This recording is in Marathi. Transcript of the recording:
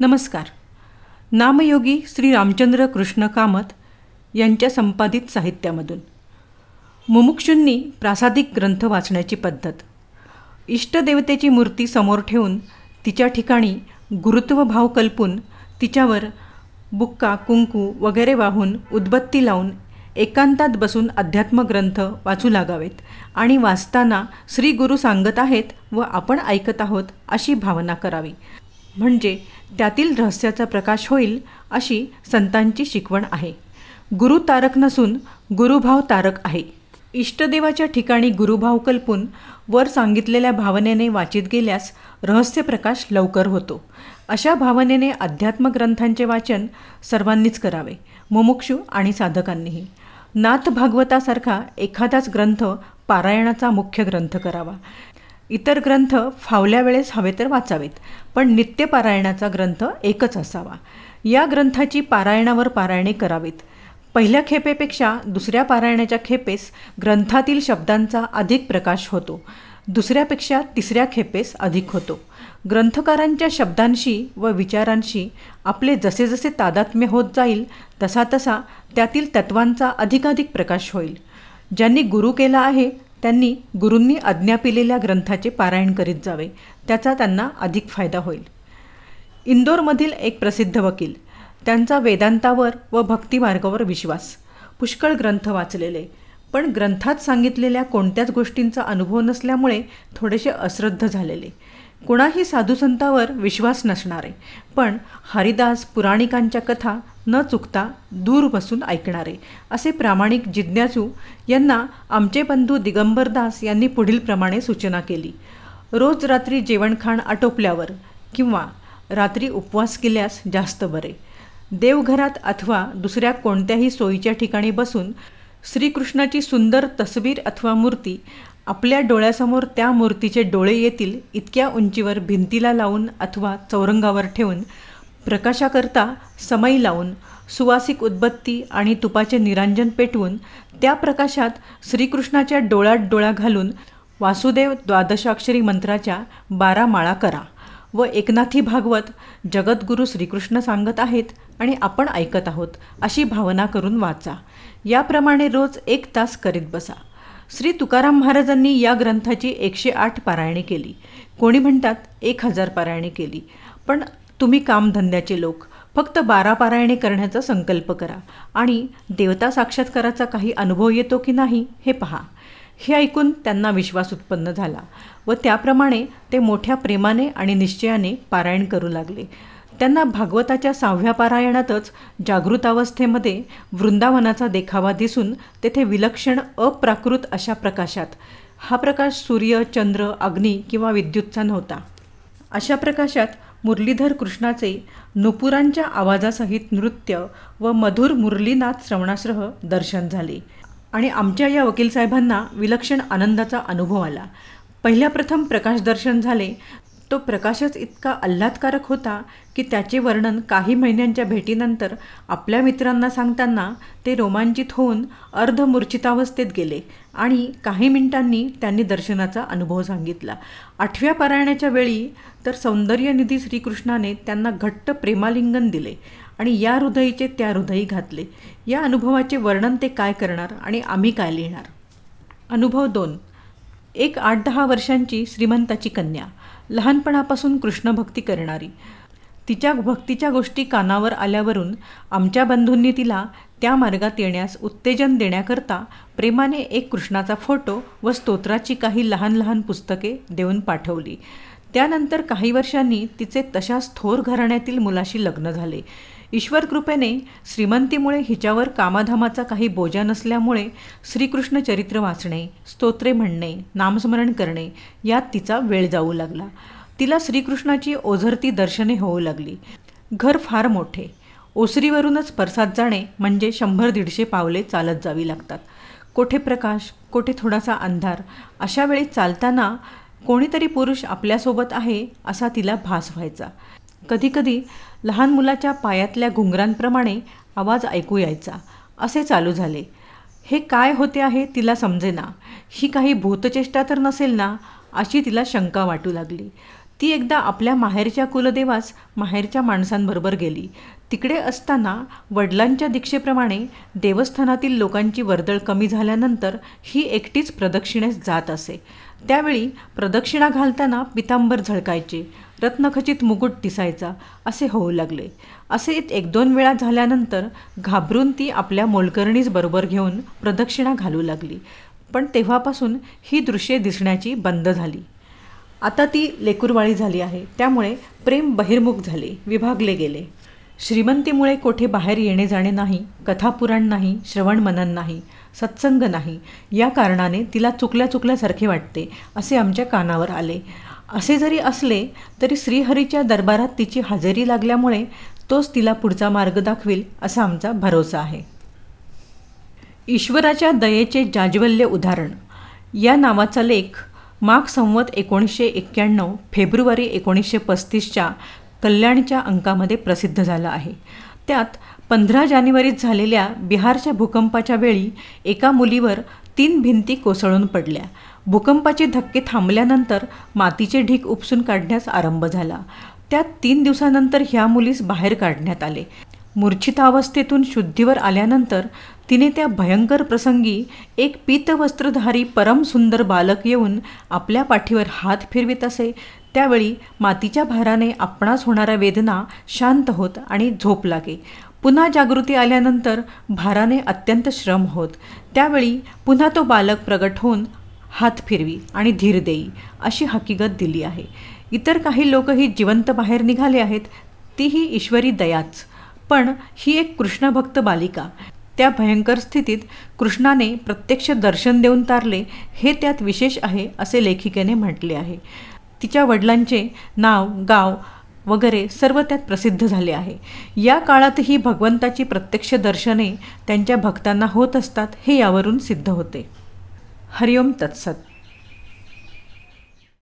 नमस्कार. नामयोगी श्री रामचंद्र कृष्ण कामत यांच्या संपादित साहित्यामधून मुमुक्षूंनी प्रासादिक ग्रंथ वाचण्याची पद्धत. इष्टदेवतेची मूर्ती समोर ठेवून तिच्या ठिकाणी गुरुत्व भाव कल्पून तिच्यावर बुक्का कुंकू वगैरे वाहून उदबत्ती लावून एकांतात बसून अध्यात्म ग्रंथ वाचू लागावेत आणि वाचताना श्री गुरु सांगत आहेत व आपण ऐकत आहोत अशी भावना करावी, म्हणजे त्यातील रहस्याचा प्रकाश होईल अशी संतांची शिकवण आहे. गुरु तारक नसून गुरुभाव तारक आहे. इष्टदेवाच्या ठिकाणी गुरुभाव कल्पून वर सांगितलेल्या भावनेने वाचित गेल्यास रहस्य प्रकाश लवकर होतो. अशा भावनेने अध्यात्म ग्रंथांचे वाचन सर्वांनीच करावे, मुमुक्षू आणि साधकांनीही. नाथ भागवतासारखा एखादाच ग्रंथ पारायणाचा मुख्य ग्रंथ करावा. इतर ग्रंथ फावल्या वेळेस हवे तर वाचावेत, पण नित्यपारायणाचा ग्रंथ एकच असावा. या ग्रंथाची पारायणावर पारायणे करावीत. पहिल्या खेपेपेक्षा दुसऱ्या पारायणाच्या खेपेस ग्रंथातील शब्दांचा अधिक प्रकाश होतो, दुसऱ्यापेक्षा तिसऱ्या खेपेस अधिक होतो. ग्रंथकारांच्या शब्दांशी व विचारांशी आपले जसे जसे तादात्म्य होत जाईल तसा तसा त्यातील तत्वांचा अधिकाधिक प्रकाश होईल. ज्यांनी गुरु केला आहे त्यांनी गुरूंनी आज्ञा पिलेल्या ग्रंथाचे पारायण करीत जावे, त्याचा त्यांना अधिक फायदा होईल. इंदोरमधील एक प्रसिद्ध वकील, त्यांचा वेदांतावर व भक्तिमार्गावर विश्वास, पुष्कळ ग्रंथ वाचलेले, पण ग्रंथात सांगितलेल्या कोणत्याच गोष्टींचा अनुभव नसल्यामुळे थोडेसे अश्रद्ध झालेले. कुणाही साधुसंतावर विश्वास नसणारे, पण हरिदास पुराणिकांच्या कथा न चुकता दूर बसून ऐकणारे असे प्रामाणिक जिज्ञासू यांना आमचे बंधू दिगंबरदास यांनी पुढील प्रमाणे सूचना केली. रोज रात्री जेवणखाण आटोपल्यावर किंवा रात्री उपवास केल्यास जास्त बरे. देवघरात अथवा दुसऱ्या कोणत्याही सोयीच्या ठिकाणी बसून श्रीकृष्णाची सुंदर तस्वीर अथवा मूर्ती आपल्या डोळ्यासमोर त्या मूर्तीचे डोळे येतील इतक्या उंचीवर भिंतीला लावून अथवा चौरंगावर ठेवून प्रकाशाकरता समई लावून सुवासिक उदबत्ती आणि तुपाचे निरांजन पेटवून त्या प्रकाशात श्रीकृष्णाच्या डोळ्यात डोळा घालून वासुदेव द्वादशाक्षरी मंत्राच्या 12 माळा करा व एकनाथी भागवत जगद्गुरू श्रीकृष्ण सांगत आहेत आणि आपण ऐकत आहोत अशी भावना करून वाचा. याप्रमाणे रोज 1 तास करीत बसा. श्री तुकाराम महाराजांनी या ग्रंथाची 108 पारायणे केली, कोणी म्हणतात 1000 पारायणे केली. पण तुम्ही कामधंद्याचे लोक फक्त 12 पारायणे करण्याचा संकल्प करा आणि देवता साक्षात्काराचा काही अनुभव येतो की नाही हे पहा. हे ऐकून त्यांना विश्वास उत्पन्न झाला व त्याप्रमाणे ते मोठ्या प्रेमाने आणि निश्चयाने पारायण करू लागले. त्यांना भागवताच्या 6व्या पारायणातच जागृत अवस्थेमध्ये वृंदावनाचा देखावा दिसून तेथे विलक्षण अप्राकृत अशा प्रकाशात, हा प्रकाश सूर्य, चंद्र, अग्नी किंवा विद्युतचा नव्हता, अशा प्रकाशात मुरलीधर कृष्णाचे नुपुरांच्या आवाजासहित नृत्य व मधुर मुरलीनाथ श्रवणासह दर्शन झाले आणि आमच्या या वकीलसाहेबांना विलक्षण आनंदाचा अनुभव आला. पहिल्या प्रथम प्रकाश दर्शन झाले. तो प्रकाशच इतका आल्हादकारक होता की त्याचे वर्णन काही महिन्यांच्या भेटीनंतर आपल्या मित्रांना सांगताना ते रोमांचित होऊन अर्धमूर्छितावस्थेत गेले आणि काही मिनिटांनी त्यांनी दर्शनाचा अनुभव सांगितला. 8व्या पारायणाच्या वेळी तर सौंदर्यनिधी श्रीकृष्णाने त्यांना घट्ट प्रेमालिंगन दिले आणि या हृदयीचे त्या हृदयी घातले. या अनुभवाचे वर्णन ते काय करणार आणि आम्ही काय लिहिणार. अनुभव 2. एक 8-10 वर्षांची श्रीमंताची कन्या, लहानपणापासून कृष्णभक्ती करणारी. तिच्या भक्तीच्या गोष्टी कानावर आल्यावरून आमच्या बंधूंनी तिला त्या मार्गात येण्यास उत्तेजन देण्याकरता प्रेमाने एक कृष्णाचा फोटो व स्तोत्राची काही लहान लहान पुस्तके देऊन पाठवली. त्यानंतर काही वर्षांनी तिचे तशाच थोर घराण्यातील मुलाशी लग्न झाले. ईश्वर कृपेने श्रीमंतीमुळे हिच्यावर कामाधामाचा काही बोजा नसल्यामुळे श्रीकृष्ण चरित्र वाचणे, स्तोत्रे म्हणणे, नामस्मरण करणे यात तिचा वेळ जाऊ लागला. तिला श्रीकृष्णाची ओझरती दर्शने होऊ लागली. घर फार मोठे, ओसरीवरूनच परसात जाणे म्हणजे 100-150 पावले चालत जावी लागतात. कोठे प्रकाश, कोठे थोडासा अंधार. अशा वेळी चालताना कोणीतरी पुरुष आपल्यासोबत आहे असा तिला भास व्हायचा. कधीकधी लहान मुलाच्या पायातल्या घुंगरांप्रमाणे आवाज ऐकू यायचा. असे चालू झाले. हे काय होते आहे तिला समजेना. ही काही भूतचेष्टा तर नसेल ना अशी तिला शंका वाटू लागली. ती एकदा आपल्या माहेरच्या कुलदेवास माहेरच्या माणसांबरोबर गेली. तिकडे असताना वडिलांच्या दीक्षेप्रमाणे देवस्थानातील लोकांची वर्दळ कमी झाल्यानंतर ही एकटीच प्रदक्षिणेस जात असे. त्यावेळी प्रदक्षिणा घालताना पितांबर झळकायचे, रत्नखचित मुकुट दिसायचा, असे होऊ लागले. असे 1-2 वेळा झाल्यानंतर घाबरून ती आपल्या मोलकरणीस बरोबर घेऊन प्रदक्षिणा घालू लागली. पण तेव्हापासून ही दृश्ये दिसण्याची बंद झाली. आता ती लेकुरवाळी झाली आहे, त्यामुळे प्रेम बहिर्मुख झाले, विभागले गेले. श्रीमंतीमुळे कोठे बाहेर येणे जाणे नाही, कथापुराण नाही, श्रवण मनन नाही, सत्संग नाही. या कारणाने तिला चुकल्यासारखे वाटते असे आमच्या कानावर आले. असे जरी असले तरी श्रीहरीच्या दरबारात तिची हजेरी लागल्यामुळे तोच तिला पुढचा मार्ग दाखवेल असा आमचा भरोसा आहे. ईश्वराच्या दयेचे जाज्वल्य उदाहरण या नावाचा लेख माघ संवत 1991 फेब्रुवारी 1935च्या कल्याणच्या अंकामध्ये प्रसिद्ध झाला आहे. त्यात 15 जानेवारीत झालेल्या बिहारच्या भूकंपाच्या वेळी एका मुलीवर 3 भिंती कोसळून पडल्या. भूकंपाचे धक्के थांबल्यानंतर मातीचे ढीग उपसून काढण्यास आरंभ झाला. त्यात 3 दिवसानंतर ह्या मुलीस बाहेर काढण्यात आले. मूर्छितावस्थेतून शुद्धीवर आल्यानंतर तिने त्या भयंकर प्रसंगी एक पीतवस्त्रधारी परम सुंदर बालक येऊन आपल्या पाठीवर हात फिरवित असे. त्यावेळी मातीच्या भाराने आपणास होणाऱ्या वेदना शांत होत आणि झोप लागे. पुन्हा जागृती आल्यानंतर भाराने अत्यंत श्रम होत. त्यावेळी पुन्हा तो बालक प्रगट होऊन हात फिरवी आणि धीर देई अशी हकीकत दिली आहे. इतर काही लोकही जिवंत बाहेर निघाले आहेत, तीही ईश्वरी दयाच. पण ही एक कृष्णभक्त बालिका. त्या भयंकर स्थितीत कृष्णाने प्रत्यक्ष दर्शन देऊन तारले हे त्यात विशेष आहे असे लेखिकेने म्हटले आहे. तिच्या वडिलांचे नाव, गाव वगैरे सर्व त्यात प्रसिद्ध झाले आहे. या काळातही भगवंताची प्रत्यक्ष दर्शने त्यांच्या भक्तांना होत असतात हे यावरून सिद्ध होते. हरिओम तत्सत.